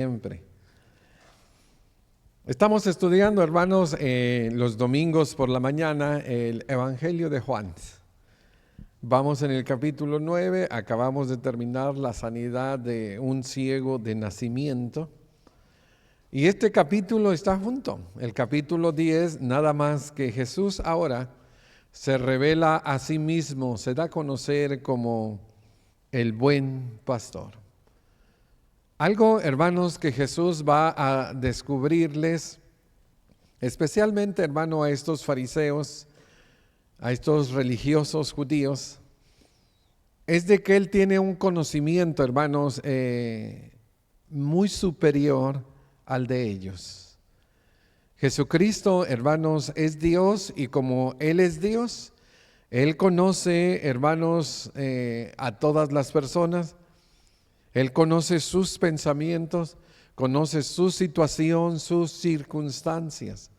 Siempre. Estamos estudiando, hermanos, los domingos por la mañana el Evangelio de Juan. Vamos en el capítulo 9, acabamos de terminar la sanidad de un ciego de nacimiento. Y este capítulo está junto. El capítulo 10, nada más que Jesús ahora se revela a sí mismo, se da a conocer como el buen pastor. Algo, hermanos, que Jesús va a descubrirles, especialmente, hermano, a estos fariseos, a estos religiosos judíos, es de que Él tiene un conocimiento, hermanos, muy superior al de ellos. Jesucristo, hermanos, es Dios, y como Él es Dios, Él conoce, hermanos, a todas las personas. Él conoce sus pensamientos, conoce su situación, sus circunstancias.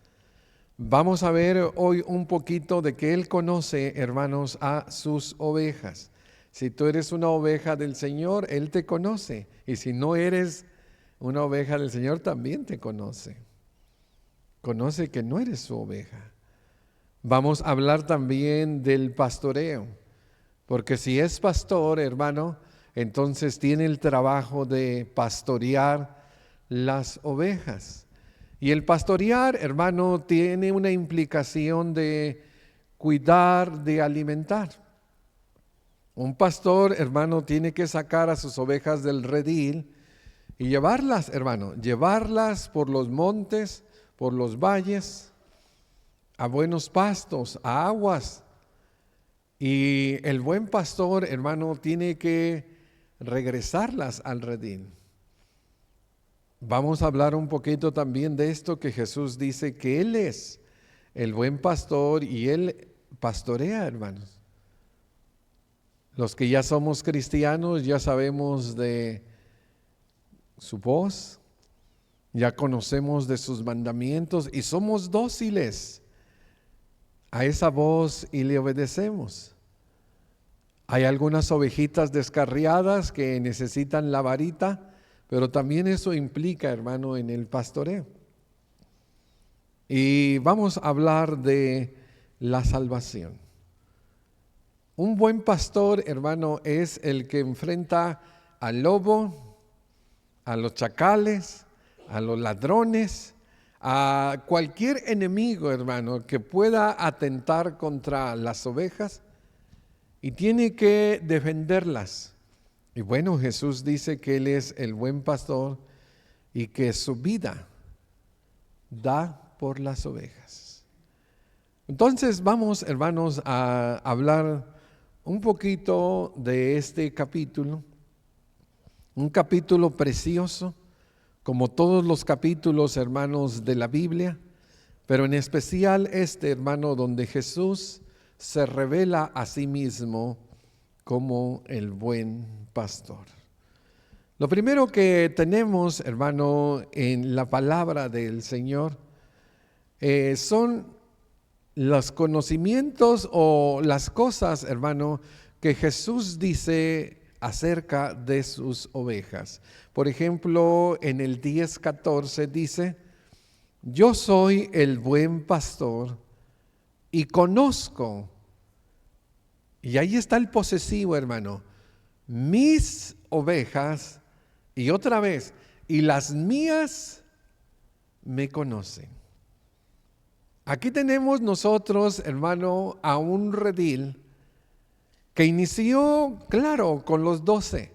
Vamos a ver hoy un poquito de que Él conoce, hermanos, a sus ovejas. Si tú eres una oveja del Señor, Él te conoce. Y si no eres una oveja del Señor, también te conoce. Conoce que no eres su oveja. Vamos a hablar también del pastoreo. Porque si es pastor, hermano, entonces tiene el trabajo de pastorear las ovejas. Y el pastorear, hermano, tiene una implicación de cuidar, de alimentar. Un pastor, hermano, tiene que sacar a sus ovejas del redil y llevarlas, hermano, llevarlas por los montes, por los valles, a buenos pastos, a aguas. Y el buen pastor, hermano, tiene que regresarlas al redil. Vamos a hablar un poquito también de esto que Jesús dice que Él es el buen pastor y Él pastorea, hermanos. Los que ya somos cristianos ya sabemos de su voz, ya conocemos de sus mandamientos y somos dóciles a esa voz y le obedecemos. Hay algunas ovejitas descarriadas que necesitan la varita, pero también eso implica, hermano, en el pastoreo. Y vamos a hablar de la salvación. Un buen pastor, hermano, es el que enfrenta al lobo, a los chacales, a los ladrones, a cualquier enemigo, hermano, que pueda atentar contra las ovejas y tiene que defenderlas. Y bueno, Jesús dice que Él es el buen pastor y que su vida da por las ovejas. Entonces vamos, hermanos, a hablar un poquito de este capítulo, un capítulo precioso, como todos los capítulos, hermanos, de la Biblia, pero en especial este, hermano, donde Jesús se revela a sí mismo como el buen pastor. Lo primero que tenemos, hermano, en la palabra del Señor son los conocimientos o las cosas, hermano, que Jesús dice acerca de sus ovejas. Por ejemplo, en el 10:14 dice: yo soy el buen pastor y conozco. Y ahí está el posesivo, hermano. Mis ovejas, y otra vez, y las mías me conocen. Aquí tenemos nosotros, hermano, a un redil que inició, claro, con los 12.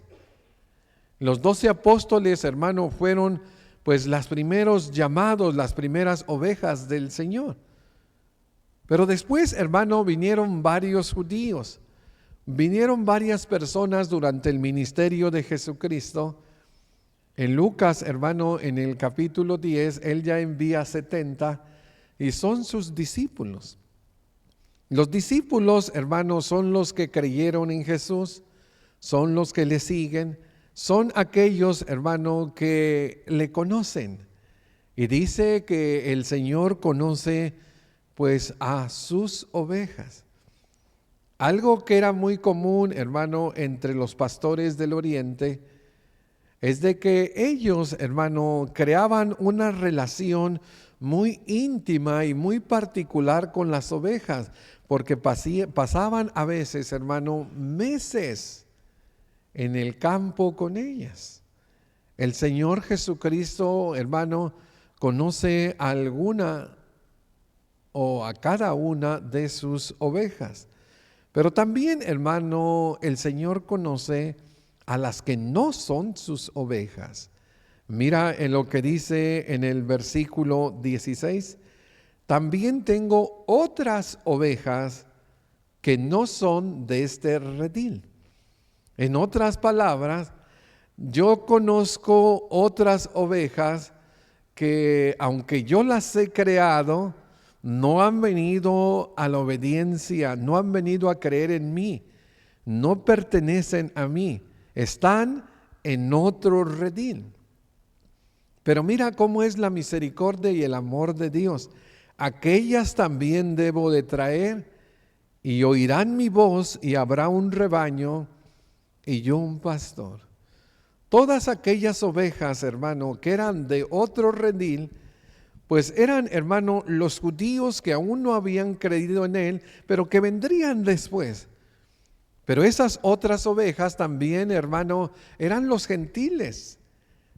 Los 12 apóstoles, hermano, fueron pues los primeros llamados, las primeras ovejas del Señor. Pero después, hermano, vinieron varios judíos, vinieron varias personas durante el ministerio de Jesucristo. En Lucas, hermano, en el capítulo 10, Él ya envía 70 y son sus discípulos. Los discípulos, hermanos, son los que creyeron en Jesús, son los que le siguen, son aquellos, hermano, que le conocen. Y dice que el Señor conoce pues a sus ovejas. Algo que era muy común, hermano, entre los pastores del oriente es de que ellos, hermano, creaban una relación muy íntima y muy particular con las ovejas, porque pasaban a veces, hermano, meses en el campo con ellas. El Señor Jesucristo, hermano, conoce a alguna o a cada una de sus ovejas. Pero también, hermano, el Señor conoce a las que no son sus ovejas. Mira en lo que dice en el versículo 16. También tengo otras ovejas que no son de este redil. En otras palabras, yo conozco otras ovejas que, aunque yo las he creado, no han venido a la obediencia, no han venido a creer en mí, no pertenecen a mí, están en otro redil. Pero mira cómo es la misericordia y el amor de Dios. Aquellas también debo de traer, y oirán mi voz, y habrá un rebaño y yo un pastor. Todas aquellas ovejas, hermano, que eran de otro redil, pues eran, hermano, los judíos que aún no habían creído en él, pero que vendrían después. Pero esas otras ovejas también, hermano, eran los gentiles.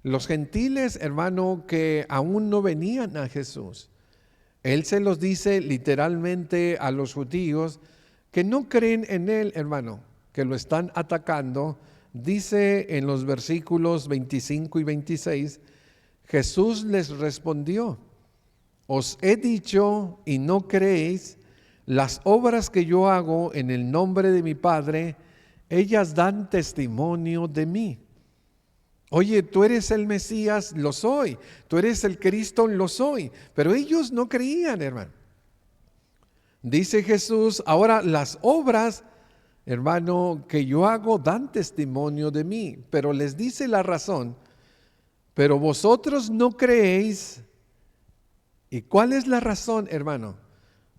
Los gentiles, hermano, que aún no venían a Jesús. Él se los dice literalmente a los judíos que no creen en él, hermano, que lo están atacando. Dice en los versículos 25 y 26, Jesús les respondió: os he dicho y no creéis, las obras que yo hago en el nombre de mi Padre, ellas dan testimonio de mí. Oye, tú eres el Mesías, lo soy. Tú eres el Cristo, lo soy. Pero ellos no creían, hermano. Dice Jesús, ahora las obras, hermano, que yo hago dan testimonio de mí. Pero les dice la razón. Pero vosotros no creéis. ¿Y cuál es la razón, hermano?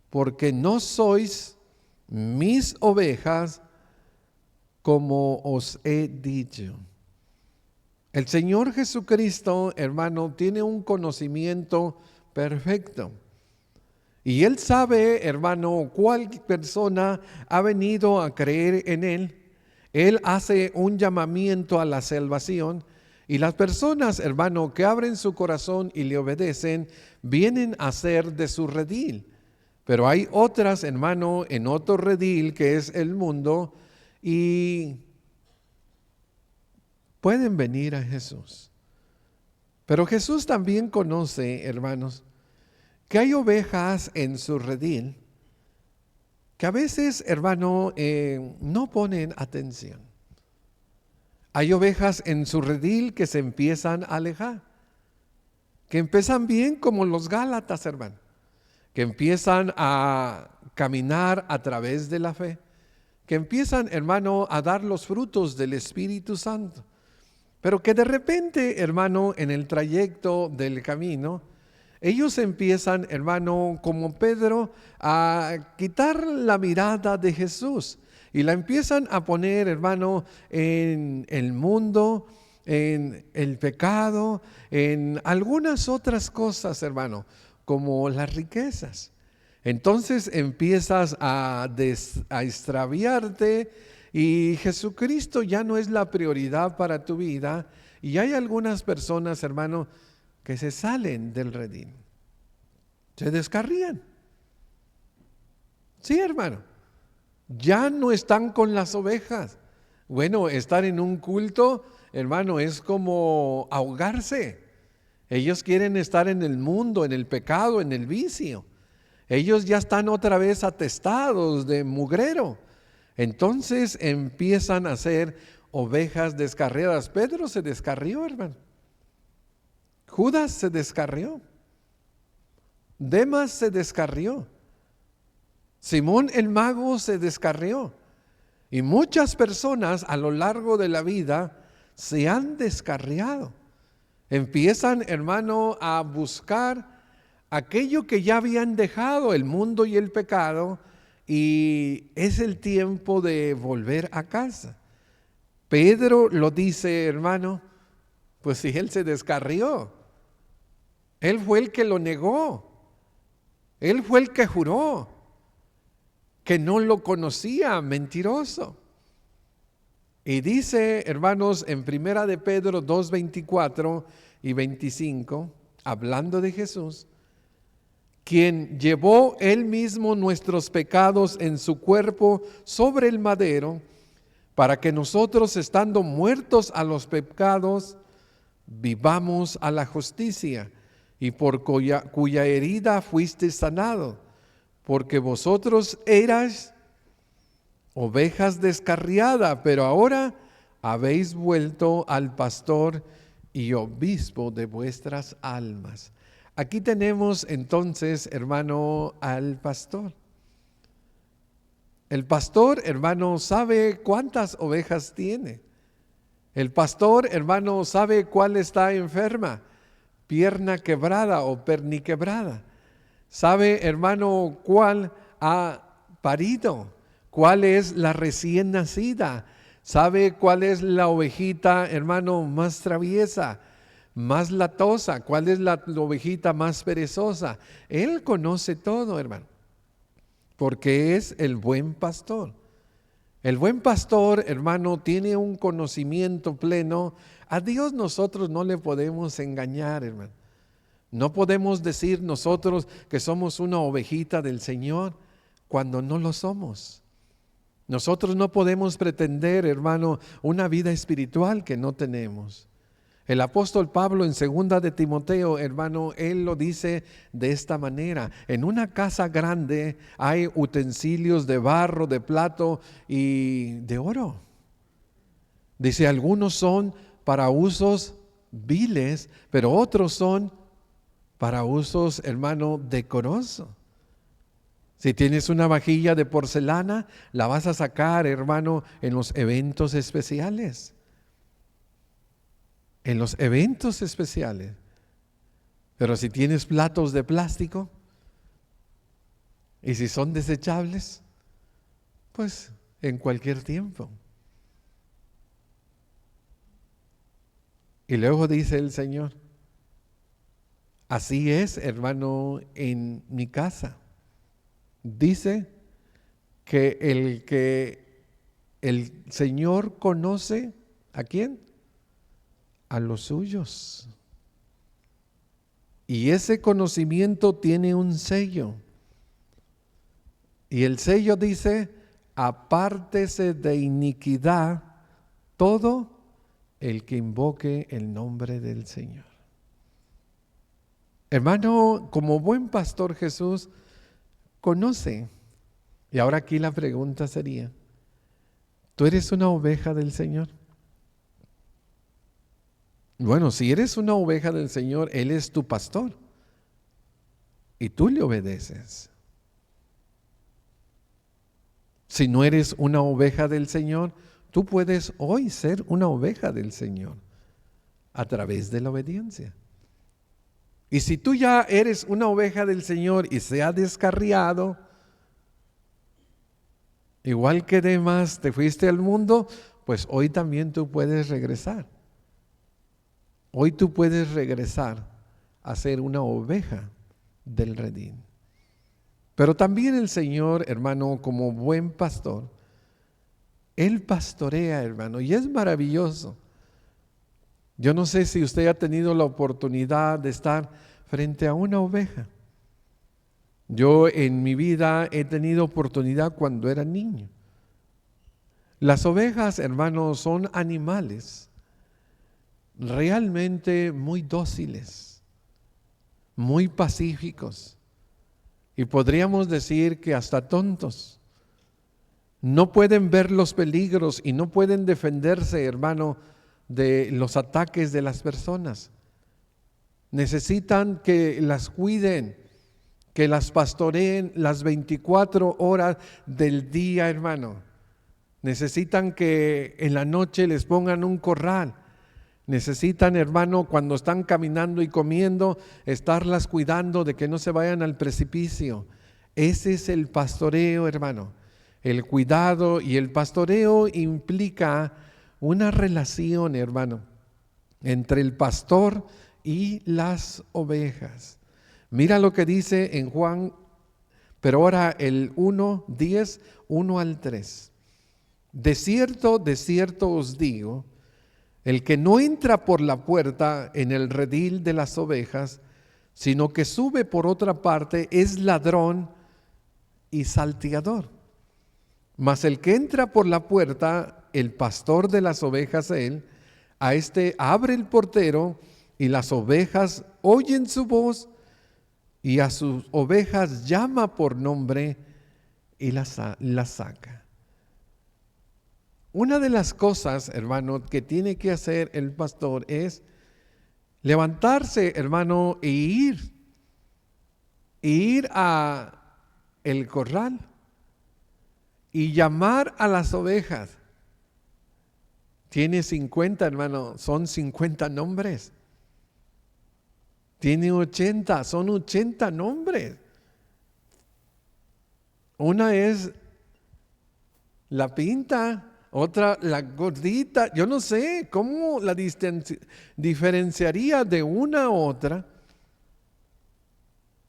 Porque no sois mis ovejas, como os he dicho. El Señor Jesucristo, hermano, tiene un conocimiento perfecto. Y Él sabe, hermano, cuál persona ha venido a creer en Él. Él hace un llamamiento a la salvación. Y las personas, hermano, que abren su corazón y le obedecen, vienen a ser de su redil. Pero hay otras, hermano, en otro redil que es el mundo, y pueden venir a Jesús. Pero Jesús también conoce, hermanos, que hay ovejas en su redil que a veces, hermano, no ponen atención. Hay ovejas en su redil que se empiezan a alejar, que empiezan bien como los Gálatas, hermano, que empiezan a caminar a través de la fe, que empiezan, hermano, a dar los frutos del Espíritu Santo. Pero que de repente, hermano, en el trayecto del camino, ellos empiezan, hermano, como Pedro, a quitar la mirada de Jesús y la empiezan a poner, hermano, en el mundo, en el pecado, en algunas otras cosas, hermano, como las riquezas. Entonces empiezas a extraviarte, y Jesucristo ya no es la prioridad para tu vida. Y hay algunas personas, hermano, que se salen del redil, se descarrían. Sí, hermano, ya no están con las ovejas. Bueno, estar en un culto, hermano, es como ahogarse. Ellos quieren estar en el mundo, en el pecado, en el vicio. Ellos ya están otra vez atestados de mugrero. Entonces empiezan a ser ovejas descarriadas. Pedro se descarrió, hermano. Judas se descarrió. Demas se descarrió. Simón el mago se descarrió. Y muchas personas a lo largo de la vida se han descarriado. Empiezan, hermano, a buscar aquello que ya habían dejado, el mundo y el pecado, y es el tiempo de volver a casa. Pedro lo dice, hermano, Pues si él se descarrió, él fue el que lo negó, él fue el que juró que no lo conocía, mentiroso. Y dice, hermanos, en Primera de Pedro 2:24 y 25, hablando de Jesús, quien llevó él mismo nuestros pecados en su cuerpo sobre el madero, para que nosotros, estando muertos a los pecados, vivamos a la justicia, y por cuya herida fuiste sanado, porque vosotros erais ovejas descarriadas, pero ahora habéis vuelto al pastor y obispo de vuestras almas. Aquí tenemos entonces, hermano, al pastor. El pastor, hermano, sabe cuántas ovejas tiene. El pastor, hermano, sabe cuál está enferma, pierna quebrada o perniquebrada. Sabe, hermano, cuál ha parido, cuál es la recién nacida. Sabe cuál es la ovejita, hermano, más traviesa, más latosa, cuál es la ovejita más perezosa. Él conoce todo, hermano, porque es el buen pastor. El buen pastor, hermano, tiene un conocimiento pleno. A Dios nosotros no le podemos engañar, hermano. No podemos decir nosotros que somos una ovejita del Señor cuando no lo somos. Nosotros no podemos pretender, hermano, una vida espiritual que no tenemos. El apóstol Pablo en 2 de Timoteo, hermano, él lo dice de esta manera: en una casa grande hay utensilios de barro, de plato y de oro. Dice, algunos son para usos viles, pero otros son para usos, hermano, decorosos. Si tienes una vajilla de porcelana, la vas a sacar, hermano, en los eventos especiales. En los eventos especiales. Pero si tienes platos de plástico y si son desechables, pues en cualquier tiempo. Y luego dice el Señor, así es, hermano, en mi casa. Dice que el Señor conoce, ¿a quién? A los suyos. Y ese conocimiento tiene un sello. Y el sello dice, apártese de iniquidad todo el que invoque el nombre del Señor. Hermano, como buen pastor Jesús conoce. Y ahora aquí la pregunta sería, ¿tú eres una oveja del Señor? Bueno, si eres una oveja del Señor, Él es tu pastor y tú le obedeces. Si no eres una oveja del Señor, tú puedes hoy ser una oveja del Señor a través de la obediencia. Y si tú ya eres una oveja del Señor y se ha descarriado, igual que demás te fuiste al mundo, pues hoy también tú puedes regresar. Hoy tú puedes regresar a ser una oveja del redil. Pero también el Señor, hermano, como buen pastor, Él pastorea, hermano, y es maravilloso. Yo no sé si usted ha tenido la oportunidad de estar frente a una oveja. Yo en mi vida he tenido oportunidad cuando era niño. Las ovejas, hermanos, son animales realmente muy dóciles, muy pacíficos y podríamos decir que hasta tontos. No pueden ver los peligros y no pueden defenderse, hermano, de los ataques de las personas. Necesitan que las cuiden, que las pastoreen las 24 horas del día, hermano. Necesitan que en la noche les pongan un corral. Necesitan, hermano, cuando están caminando y comiendo, estarlas cuidando de que no se vayan al precipicio. Ese es el pastoreo, hermano. El cuidado y el pastoreo implica una relación, hermano, entre el pastor y las ovejas. Mira lo que dice en Juan, pero ahora el 1:10, 1 al 3. De cierto os digo, el que no entra por la puerta en el redil de las ovejas, sino que sube por otra parte, es ladrón y salteador. Mas el que entra por la puerta, el pastor de las ovejas él, a este abre el portero, y las ovejas oyen su voz, y a sus ovejas llama por nombre y las saca. Una de las cosas, hermano, que tiene que hacer el pastor es levantarse, hermano, e ir a el corral y llamar a las ovejas. Tiene 50, hermano, son 50 nombres. Tiene 80, son 80 nombres. Una es la pinta, otra la gordita. Yo no sé cómo la diferenciaría de una a otra.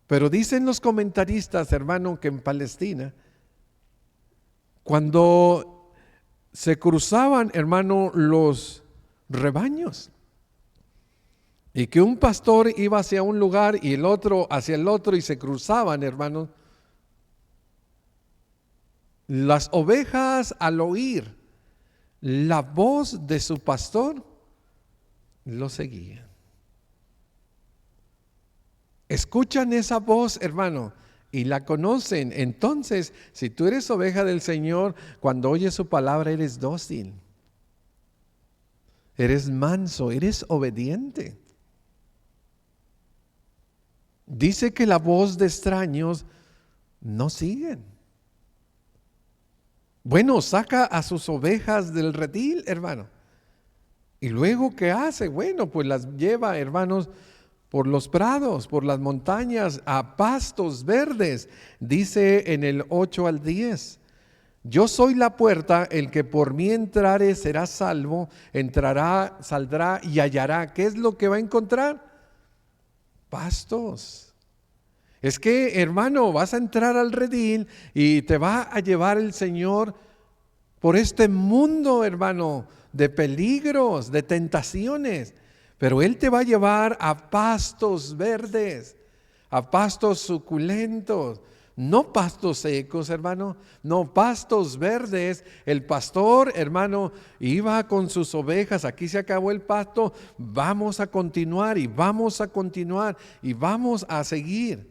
Pero dicen los comentaristas, hermano, que en Palestina, cuando se cruzaban, hermano, los rebaños, y que un pastor iba hacia un lugar y el otro hacia el otro y se cruzaban, hermano, las ovejas al oír la voz de su pastor lo seguían. Escuchan esa voz, hermano, y la conocen. Entonces, si tú eres oveja del Señor, cuando oyes su palabra eres dócil, eres manso, eres obediente. Dice que la voz de extraños no siguen. Bueno, saca a sus ovejas del redil, hermano. Y luego, ¿qué hace? Bueno, pues las lleva, hermanos, por los prados, por las montañas, a pastos verdes. Dice en el 8 al 10. Yo soy la puerta, el que por mí entrare será salvo, entrará, saldrá y hallará. ¿Qué es lo que va a encontrar? Pastos. Es que, hermano, vas a entrar al redil y te va a llevar el Señor por este mundo, hermano, de peligros, de tentaciones. Pero Él te va a llevar a pastos verdes, a pastos suculentos. No pastos secos, hermano, no pastos verdes. El pastor, hermano, iba con sus ovejas. Aquí se acabó el pasto. Vamos a continuar y vamos a continuar y vamos a seguir.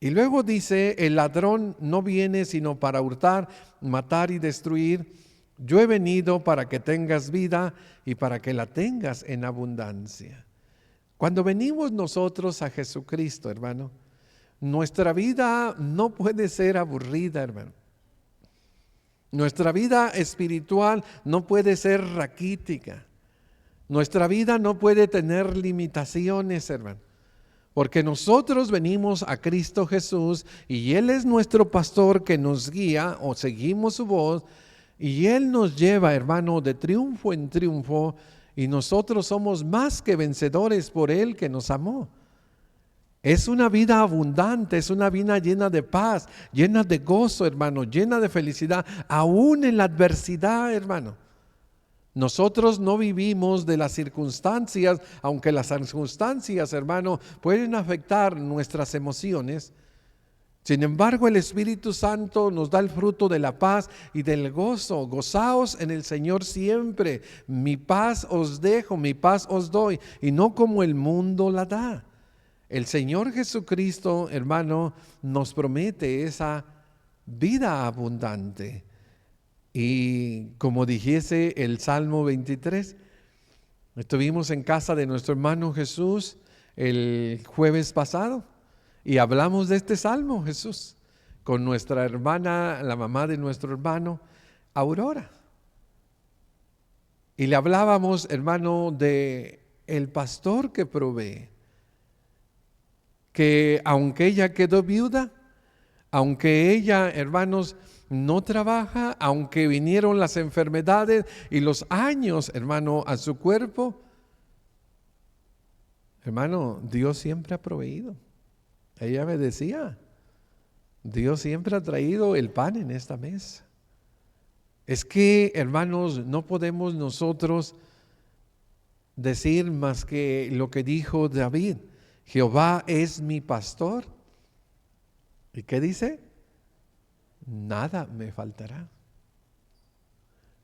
Y luego dice, el ladrón no viene sino para hurtar, matar y destruir. Yo he venido para que tengas vida y para que la tengas en abundancia. Cuando venimos nosotros a Jesucristo, hermano, nuestra vida no puede ser aburrida, hermano. Nuestra vida espiritual no puede ser raquítica. Nuestra vida no puede tener limitaciones, hermano. Porque nosotros venimos a Cristo Jesús y Él es nuestro pastor que nos guía o seguimos su voz y Él nos lleva, hermano, de triunfo en triunfo y nosotros somos más que vencedores por Él que nos amó. Es una vida abundante, es una vida llena de paz, llena de gozo, hermano, llena de felicidad, aún en la adversidad, hermano. Nosotros no vivimos de las circunstancias, aunque las circunstancias, hermano, pueden afectar nuestras emociones. Sin embargo, el Espíritu Santo nos da el fruto de la paz y del gozo. Gozaos en el Señor siempre. Mi paz os dejo, mi paz os doy, y no como el mundo la da. El Señor Jesucristo, hermano, nos promete esa vida abundante. Y como dijese el Salmo 23, estuvimos en casa de nuestro hermano Jesús el jueves pasado y hablamos de este Salmo, Jesús, con nuestra hermana, la mamá de nuestro hermano, Aurora. Y le hablábamos, hermano, de el pastor que provee, que aunque ella quedó viuda, aunque ella, hermanos, no trabaja, aunque vinieron las enfermedades y los años, hermano, a su cuerpo, Hermano, Dios siempre ha proveído. Ella me decía, Dios siempre ha traído el pan en esta mesa. Es que, hermanos, no podemos nosotros decir más que lo que dijo David: Jehová es mi pastor. ¿Y qué dice? Nada me faltará.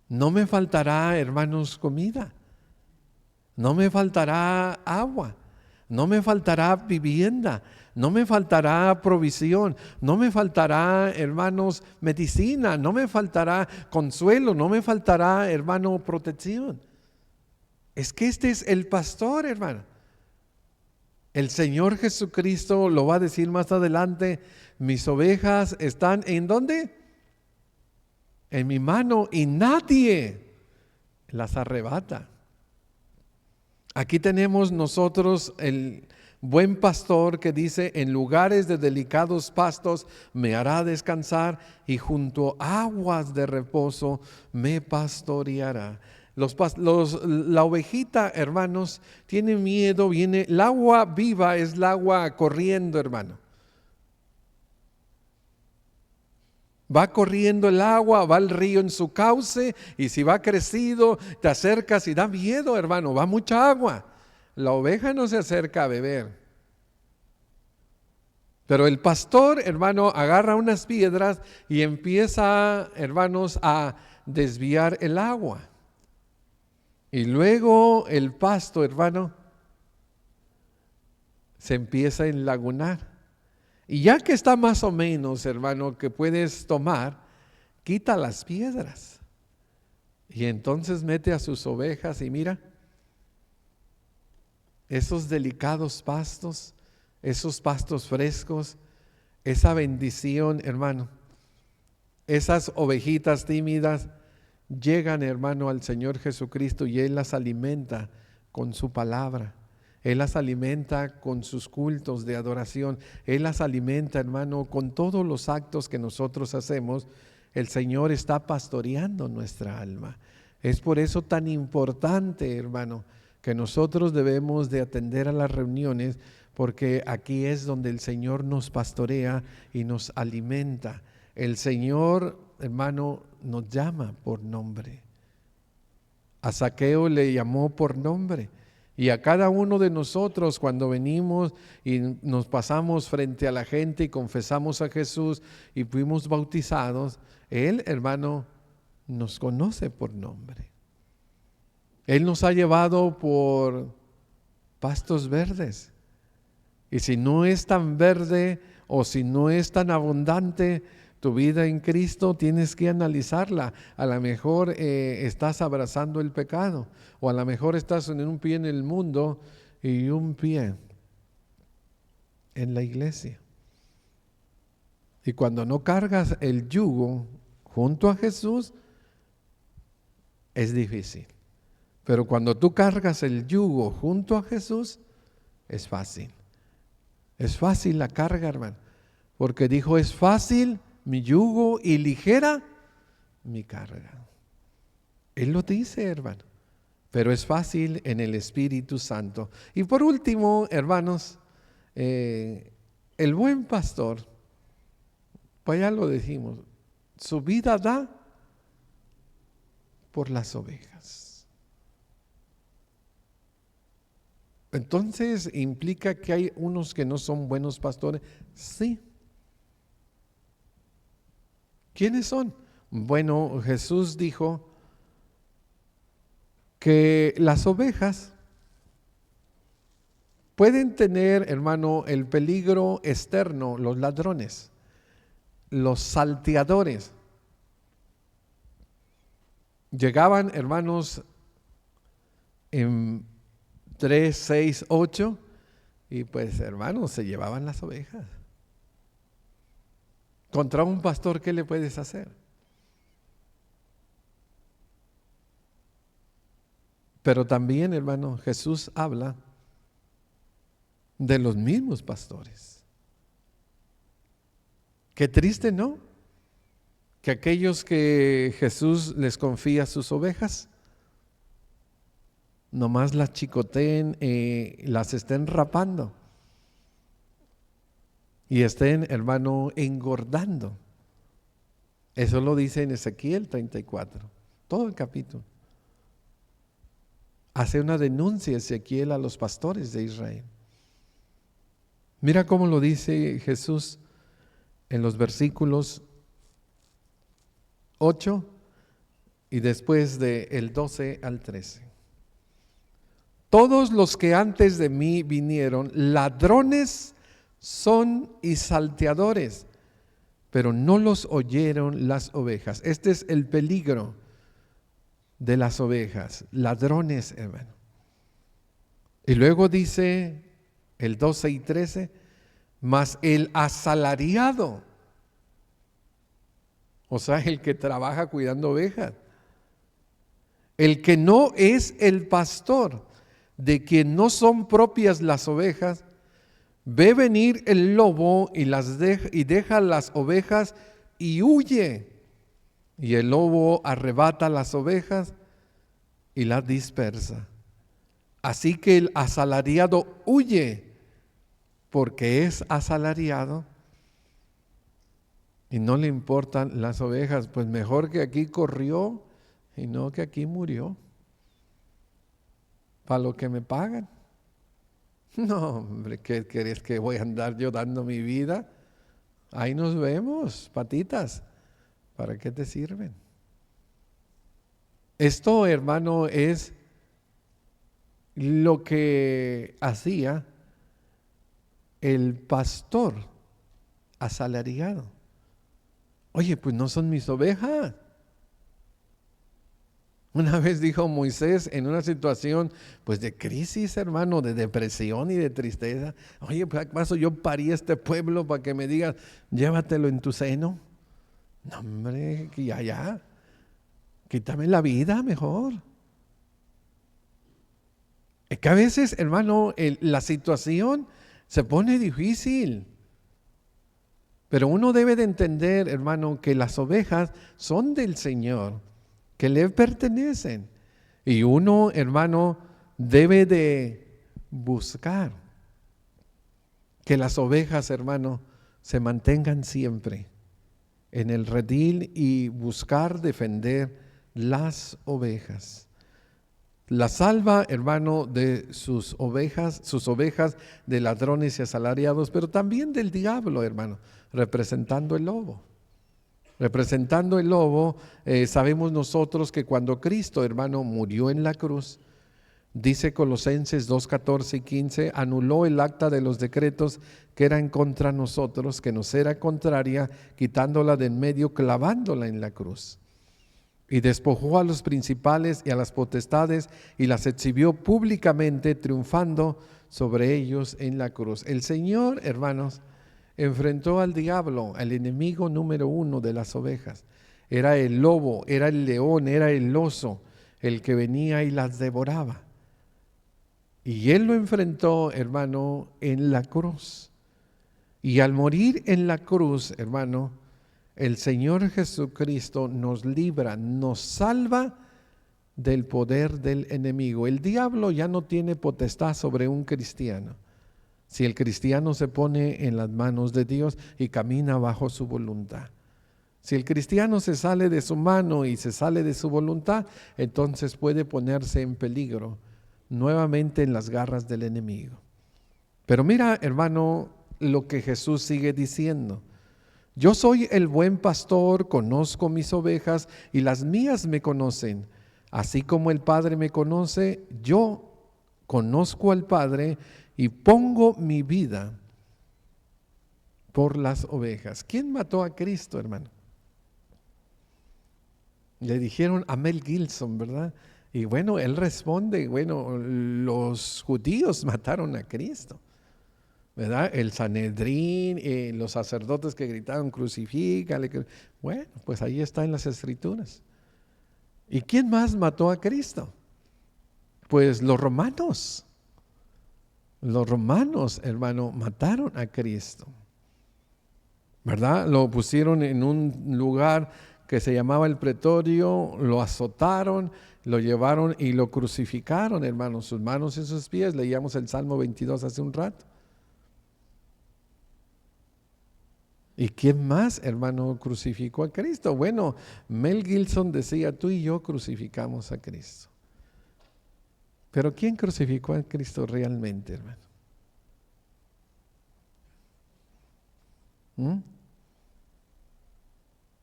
No me faltará, hermanos, comida. No me faltará agua. No me faltará vivienda. No me faltará provisión. No me faltará, hermanos, medicina. No me faltará consuelo. No me faltará, hermano, protección. Es que este es el pastor, hermano. El Señor Jesucristo lo va a decir más adelante: mis ovejas están ¿en dónde? En mi mano, y nadie las arrebata. Aquí tenemos nosotros el buen pastor que dice: en lugares de delicados pastos me hará descansar, y junto a aguas de reposo me pastoreará. La ovejita, hermanos, tiene miedo, viene, el agua viva es el agua corriendo, hermano. Va corriendo el agua, va el río en su cauce, y si va crecido, te acercas y da miedo, hermano, va mucha agua. La oveja no se acerca a beber. Pero el pastor, hermano, agarra unas piedras y empieza, hermanos, a desviar el agua. Y luego el pasto, hermano, se empieza a enlagunar. Y ya que está más o menos, hermano, que puedes tomar, quita las piedras. Y entonces mete a sus ovejas y mira, esos delicados pastos, esos pastos frescos, esa bendición, hermano. Esas ovejitas tímidas llegan, hermano, al Señor Jesucristo, y Él las alimenta con su palabra. Él las alimenta con sus cultos de adoración. Él las alimenta, hermano, con todos los actos que nosotros hacemos. El Señor está pastoreando nuestra alma. Es por eso tan importante, hermano, que nosotros debemos de atender a las reuniones, porque aquí es donde el Señor nos pastorea y nos alimenta. El Señor, hermano, nos llama por nombre. A Zaqueo le llamó por nombre. Y a cada uno de nosotros, cuando venimos y nos pasamos frente a la gente y confesamos a Jesús y fuimos bautizados, Él, hermano, nos conoce por nombre. Él nos ha llevado por pastos verdes. Y si no es tan verde o si no es tan abundante tu vida en Cristo, tienes que analizarla. A lo mejor estás abrazando el pecado, o a lo mejor estás en un pie en el mundo y un pie en la iglesia. Y cuando no cargas el yugo junto a Jesús, es difícil. Pero cuando tú cargas el yugo junto a Jesús, es fácil. Es fácil la carga, hermano, porque dijo: es fácil mi yugo y ligera mi carga. Él lo dice, hermano, pero es fácil en el Espíritu Santo. Y por último, hermanos, el buen pastor, pues ya lo dijimos, su vida da por las ovejas. Entonces, ¿implica que hay unos que no son buenos pastores? Sí. ¿Quiénes son? Bueno, Jesús dijo que las ovejas pueden tener, hermano, el peligro externo, los ladrones, los salteadores. Llegaban, hermanos, en 3, 6, 8, y pues, hermanos, se llevaban las ovejas. Contra un pastor, ¿qué le puedes hacer? Pero también, hermano, Jesús habla de los mismos pastores. Qué triste, ¿no? Que aquellos que Jesús les confía sus ovejas, nomás las chicoteen, las estén rapando y estén, hermano, engordando. Eso lo dice en Ezequiel 34, todo el capítulo. Hace una denuncia Ezequiel a los pastores de Israel. Mira cómo lo dice Jesús en los versículos 8 y después del 12 al 13. Todos los que antes de mí vinieron, ladrones son y salteadores, pero no los oyeron las ovejas. Este es el peligro de las ovejas, ladrones, hermano. Y luego dice el 12 y 13, mas el asalariado, o sea, el que trabaja cuidando ovejas, el que no es el pastor, de quien no son propias las ovejas, ve venir el lobo y deja las ovejas y huye. Y el lobo arrebata las ovejas y las dispersa. Así que el asalariado huye porque es asalariado y no le importan las ovejas. Pues mejor que aquí corrió y no que aquí murió. Para lo que me pagan. No, hombre, ¿qué querés que voy a andar yo dando mi vida? Ahí nos vemos, patitas. ¿Para qué te sirven? Esto, hermano, es lo que hacía el pastor asalariado. Oye, pues no son mis ovejas. Una vez dijo Moisés en una situación pues de crisis, hermano, de depresión y de tristeza. Oye, pues ¿acaso yo parí este pueblo para que me digas, llévatelo en tu seno? No, hombre, que ya, quítame la vida mejor. Es que a veces, hermano, la situación se pone difícil. Pero uno debe de entender, hermano, que las ovejas son del Señor, que le pertenecen. Y uno, hermano, debe de buscar que las ovejas, hermano, se mantengan siempre en el redil y buscar defender las ovejas. La salva, hermano, de sus ovejas de ladrones y asalariados, pero también del diablo, hermano, representando el lobo. Representando el lobo, sabemos nosotros que cuando Cristo, hermano, murió en la cruz, dice Colosenses 2, 14 y 15, anuló el acta de los decretos que eran contra nosotros, que nos era contraria, quitándola de en medio, clavándola en la cruz. Y despojó a los principales y a las potestades y las exhibió públicamente, triunfando sobre ellos en la cruz. El Señor, hermanos, enfrentó al diablo, al enemigo número uno de las ovejas. Era el lobo, era el león, era el oso, el que venía y las devoraba. Y Él lo enfrentó, hermano, en la cruz. Y al morir en la cruz, hermano, el Señor Jesucristo nos libra, nos salva del poder del enemigo. El diablo ya no tiene potestad sobre un cristiano. Si el cristiano se pone en las manos de Dios y camina bajo su voluntad. Si el cristiano se sale de su mano y se sale de su voluntad, entonces puede ponerse en peligro nuevamente en las garras del enemigo. Pero mira, hermano, lo que Jesús sigue diciendo. Yo soy el buen pastor, conozco mis ovejas y las mías me conocen. Así como el Padre me conoce, yo conozco al Padre y pongo mi vida por las ovejas. ¿Quién mató a Cristo, hermano? Le dijeron a Mel Gibson, ¿verdad? Y bueno, él responde, bueno, los judíos mataron a Cristo, ¿verdad? El Sanedrín, los sacerdotes que gritaron, crucifícale. Bueno, pues ahí está en las Escrituras. ¿Y quién más mató a Cristo? Pues los romanos. Los romanos, hermano, mataron a Cristo, ¿verdad? Lo pusieron en un lugar que se llamaba el Pretorio, lo azotaron, lo llevaron y lo crucificaron, hermanos, sus manos y sus pies. Leíamos el Salmo 22 hace un rato. ¿Y quién más, hermano, crucificó a Cristo? Bueno, Mel Gibson decía, tú y yo crucificamos a Cristo. Pero ¿quién crucificó a Cristo realmente, hermano?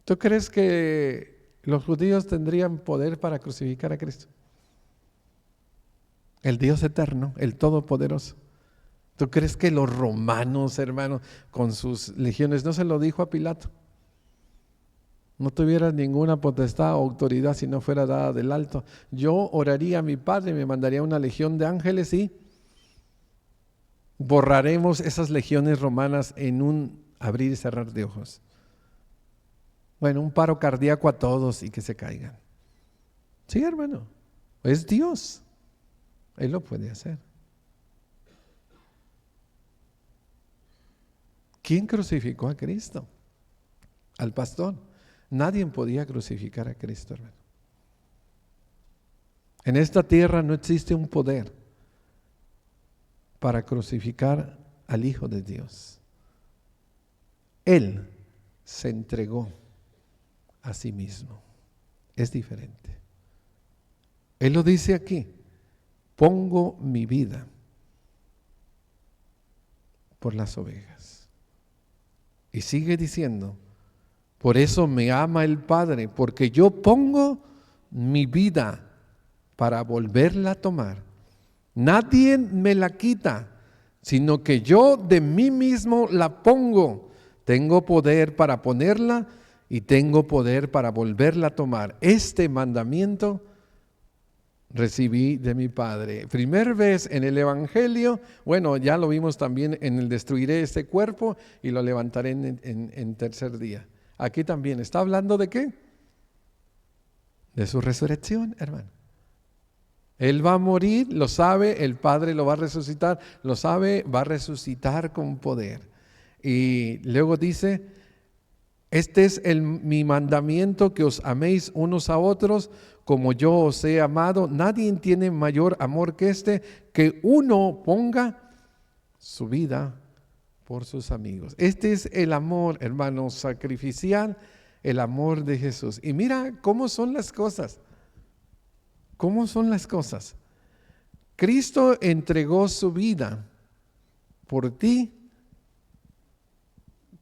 ¿Tú crees que los judíos tendrían poder para crucificar a Cristo? El Dios eterno, el Todopoderoso. ¿Tú crees que los romanos, hermano, con sus legiones, no se lo dijo a Pilato? No tuviera ninguna potestad o autoridad si no fuera dada del alto. Yo oraría a mi Padre, me mandaría una legión de ángeles y borraremos esas legiones romanas en un abrir y cerrar de ojos. Bueno, un paro cardíaco a todos y que se caigan. Sí, hermano, es Dios. Él lo puede hacer. ¿Quién crucificó a Cristo? Al pastor. Nadie podía crucificar a Cristo, hermano. En esta tierra no existe un poder para crucificar al Hijo de Dios. Él se entregó a sí mismo. Es diferente. Él lo dice aquí: pongo mi vida por las ovejas. Y sigue diciendo: por eso me ama el Padre, porque yo pongo mi vida para volverla a tomar. Nadie me la quita, sino que yo de mí mismo la pongo. Tengo poder para ponerla y tengo poder para volverla a tomar. Este mandamiento recibí de mi Padre. Primer vez en el Evangelio, bueno, ya lo vimos también en el destruiré este cuerpo y lo levantaré en tercer día. Aquí también está hablando de ¿qué? De su resurrección, hermano. Él va a morir, lo sabe, el Padre lo va a resucitar, lo sabe, va a resucitar con poder. Y luego dice: este es mi mandamiento, que os améis unos a otros como yo os he amado. Nadie tiene mayor amor que este, que uno ponga su vida por sus amigos. Este es el amor, hermano, sacrificial, el amor de Jesús. Y mira cómo son las cosas. ¿Cómo son las cosas? Cristo entregó su vida por ti.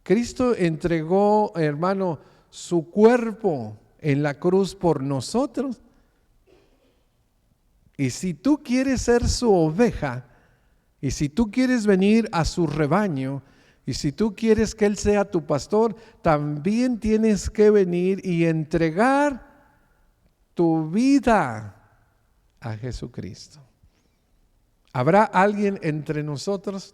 Cristo entregó, hermano, su cuerpo en la cruz por nosotros. Y si tú quieres ser su oveja, y si tú quieres venir a su rebaño, y si tú quieres que Él sea tu pastor, también tienes que venir y entregar tu vida a Jesucristo. ¿Habrá alguien entre nosotros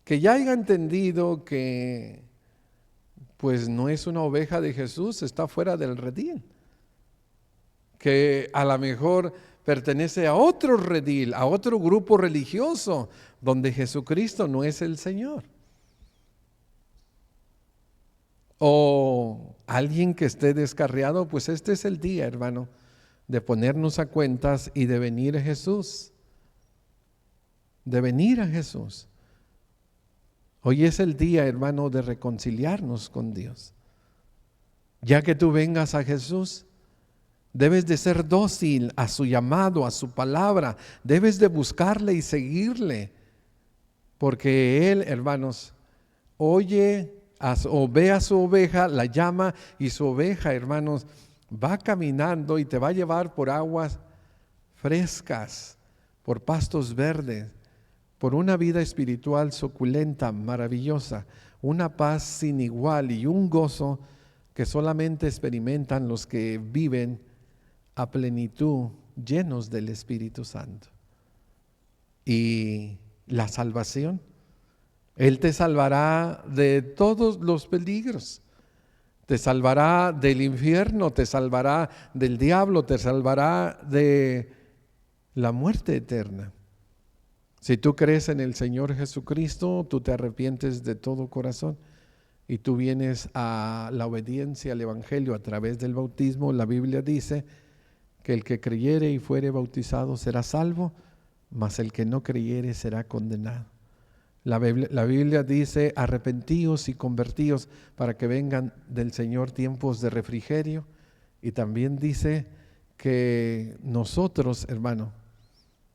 que ya haya entendido que pues no es una oveja de Jesús, está fuera del redil? Que a lo mejor pertenece a otro redil, a otro grupo religioso, donde Jesucristo no es el Señor. O alguien que esté descarriado, pues este es el día, hermano, de ponernos a cuentas y de venir a Jesús. De venir a Jesús. Hoy es el día, hermano, de reconciliarnos con Dios. Ya que tú vengas a Jesús, debes de ser dócil a su llamado, a su palabra. Debes de buscarle y seguirle. Porque Él, hermanos, oye o ve a su oveja, la llama, y su oveja, hermanos, va caminando y te va a llevar por aguas frescas, por pastos verdes, por una vida espiritual suculenta, maravillosa, una paz sin igual y un gozo que solamente experimentan los que viven a plenitud, llenos del Espíritu Santo. Y la salvación, Él te salvará de todos los peligros. Te salvará del infierno, te salvará del diablo, te salvará de la muerte eterna. Si tú crees en el Señor Jesucristo, tú te arrepientes de todo corazón y tú vienes a la obediencia al Evangelio a través del bautismo, la Biblia dice que el que creyere y fuere bautizado será salvo, mas el que no creyere será condenado. La Biblia dice: arrepentíos y convertíos para que vengan del Señor tiempos de refrigerio. Y también dice que nosotros, hermano,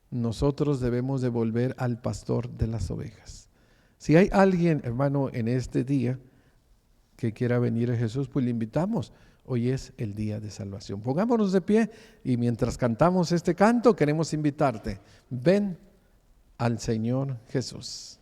nosotros debemos de volver al pastor de las ovejas. Si hay alguien, hermano, en este día que quiera venir a Jesús, pues le invitamos. Hoy es el día de salvación. Pongámonos de pie y mientras cantamos este canto queremos invitarte. Ven al Señor Jesús.